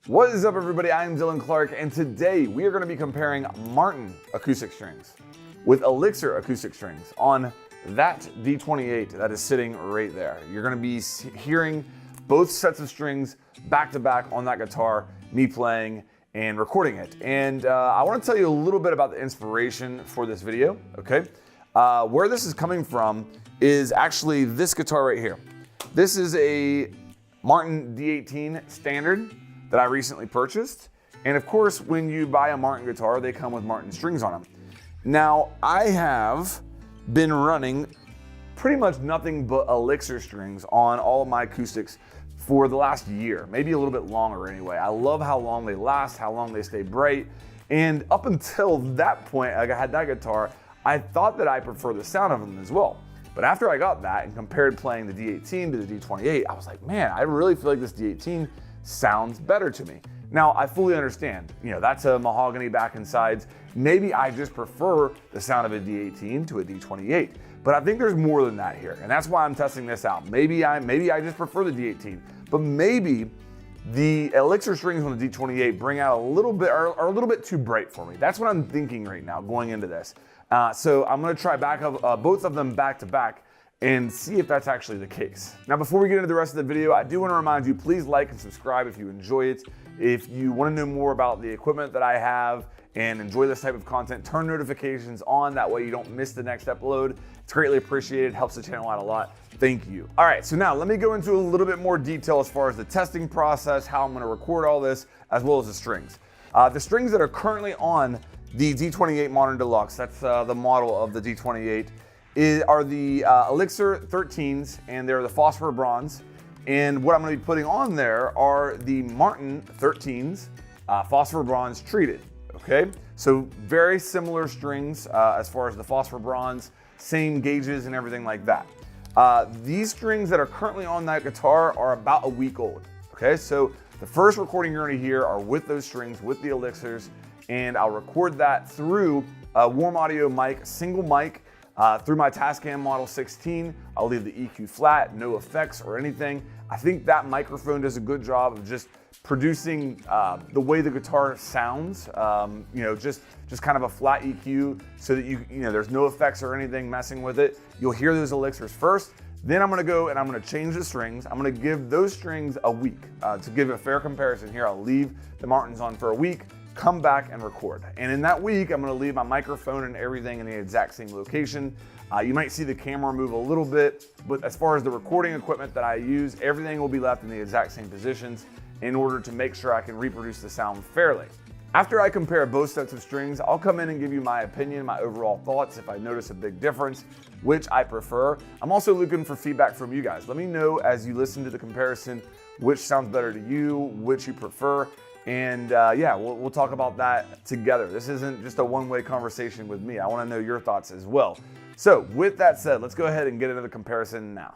What is up, everybody? I'm Dylan Clark, and today we are going to be comparing Martin acoustic strings with Elixir acoustic strings on that D28 that is sitting right there. You're going to be hearing both sets of strings back to back on that guitar, me playing and recording it. And I want to tell you a little bit about the inspiration for this video, okay? Where this is coming from is actually this guitar right here. This is a Martin D28 standard that I recently purchased. And of course, when you buy a Martin guitar, they come with Martin strings on them. Now, I have been running pretty much nothing but Elixir strings on all of my acoustics for the last year, maybe a little bit longer anyway. I love how long they last, how long they stay bright. And up until that point, like I had that guitar, I thought that I prefer the sound of them as well. But after I got that and compared playing the D18 to the D28, I was like, man, I really feel like this D18 sounds better to me. Now, I fully understand, that's a mahogany back and sides. Maybe I just prefer the sound of a D18 to a D28, but I think there's more than that here. And that's why I'm testing this out. Maybe I just prefer the D18, but maybe the Elixir strings on the D28 bring out a little bit, are a little bit too bright for me. That's what I'm thinking right now going into this. So I'm gonna try both of them back to back and see if that's actually the case. Now, before we get into the rest of the video, I do want to remind you, please like and subscribe if you enjoy it. If you want to know more about the equipment that I have and enjoy this type of content, turn notifications on. That way you don't miss the next upload. It's greatly appreciated, helps the channel out a lot. Thank you. All right, so now let me go into a little bit more detail as far as the testing process, how I'm going to record all this, as well as the strings. The strings that are currently on the D28 Modern Deluxe, that's the model of the D28, are the Elixir 13s, and they're the phosphor bronze. And what I'm going to be putting on there are the Martin 13s, phosphor bronze treated, okay? So very similar strings as far as the phosphor bronze, same gauges and everything like that. These strings that are currently on that guitar are about a week old, okay? So the first recording you're going to hear are with those strings, with the Elixirs, and I'll record that through a warm audio mic, single mic, through my Tascam Model 16. I'll leave the EQ flat, no effects or anything. I think that microphone does a good job of just producing the way the guitar sounds. Just kind of a flat EQ so that there's no effects or anything messing with it. You'll hear those Elixirs first. Then I'm gonna go and I'm gonna change the strings. I'm gonna give those strings a week. To give a fair comparison here, I'll leave the Martins on for a week, come back and record. And in that week, I'm gonna leave my microphone and everything in the exact same location. You might see the camera move a little bit, but as far as the recording equipment that I use, everything will be left in the exact same positions in order to make sure I can reproduce the sound fairly. After I compare both sets of strings, I'll come in and give you my opinion, my overall thoughts, if I notice a big difference, which I prefer. I'm also looking for feedback from you guys. Let me know as you listen to the comparison, which sounds better to you, which you prefer. And yeah, we'll talk about that together. This isn't just a one-way conversation with me. I want to know your thoughts as well. So with that said, let's go ahead and get into the comparison now.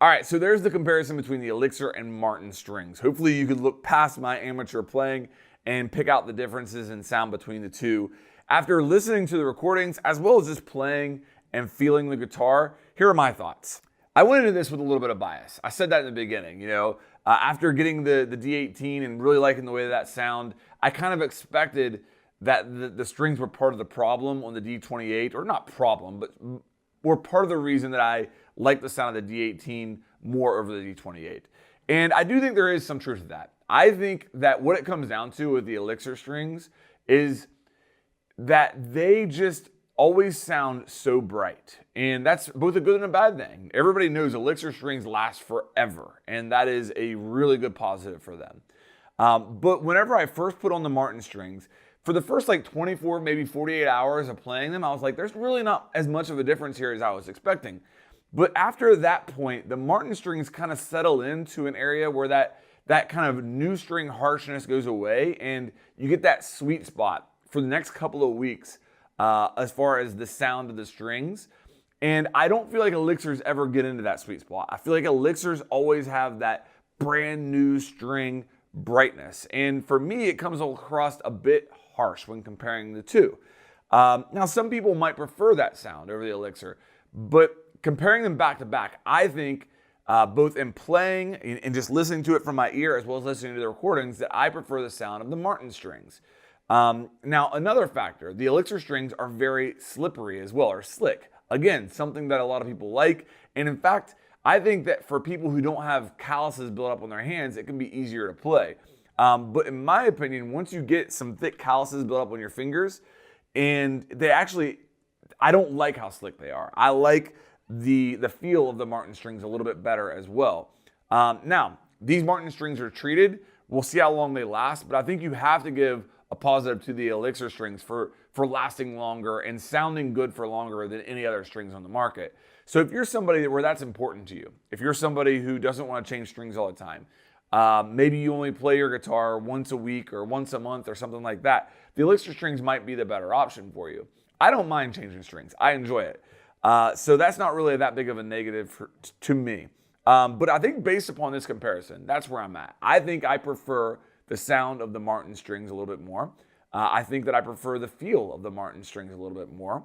All right, so there's the comparison between the Elixir and Martin strings. Hopefully you could look past my amateur playing and pick out the differences in sound between the two. After listening to the recordings, as well as just playing and feeling the guitar, here are my thoughts. I went into this with a little bit of bias. I said that in the beginning, after getting the D18 and really liking the way that sound, I kind of expected that the strings were part of the problem on the D28, or not problem, but were part of the reason that I like the sound of the D18 more over the D28. And I do think there is some truth to that. I think that what it comes down to with the Elixir strings is that they just always sound so bright. And that's both a good and a bad thing. Everybody knows Elixir strings last forever, and that is a really good positive for them. But whenever I first put on the Martin strings, for the first like 24, maybe 48 hours of playing them, I was like, there's really not as much of a difference here as I was expecting. But after that point, the Martin strings kind of settle into an area where that kind of new string harshness goes away, and you get that sweet spot for the next couple of weeks as far as the sound of the strings. And I don't feel like Elixirs ever get into that sweet spot. I feel like Elixirs always have that brand new string brightness. And for me, it comes across a bit harsh when comparing the two. Now, some people might prefer that sound over the Elixir, but comparing them back to back, I think both in playing and just listening to it from my ear as well as listening to the recordings, that I prefer the sound of the Martin strings. Now, another factor, the Elixir strings are very slippery as well, or slick. Again, something that a lot of people like. And in fact, I think that for people who don't have calluses built up on their hands, it can be easier to play. But in my opinion, once you get some thick calluses built up on your fingers, and I don't like how slick they are. I like the feel of the Martin strings a little bit better as well. Now, these Martin strings are treated. We'll see how long they last, but I think you have to give a positive to the Elixir strings for lasting longer and sounding good for longer than any other strings on the market. So if you're somebody where that's important to you, if you're somebody who doesn't want to change strings all the time, maybe you only play your guitar once a week or once a month or something like that, the Elixir strings might be the better option for you. I don't mind changing strings. I enjoy it. So that's not really that big of a negative to me. But I think based upon this comparison, that's where I'm at. I think I prefer the sound of the Martin strings a little bit more. I think that I prefer the feel of the Martin strings a little bit more.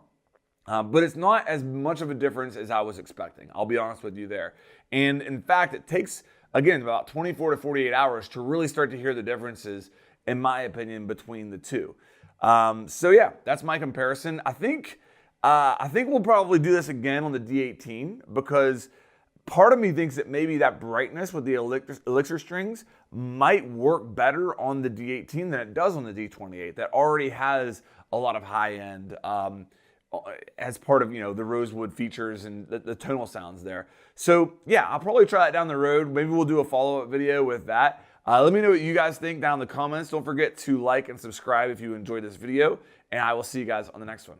But it's not as much of a difference as I was expecting. I'll be honest with you there. And in fact, it takes, again, about 24 to 48 hours to really start to hear the differences, in my opinion, between the two. So yeah, that's my comparison. I think we'll probably do this again on the D18 because part of me thinks that maybe that brightness with the Elixir strings might work better on the D18 than it does on the D28 that already has a lot of high end as part of the rosewood features and the tonal sounds there. So yeah, I'll probably try that down the road. Maybe we'll do a follow-up video with that. Let me know what you guys think down in the comments. Don't forget to like and subscribe if you enjoyed this video, and I will see you guys on the next one.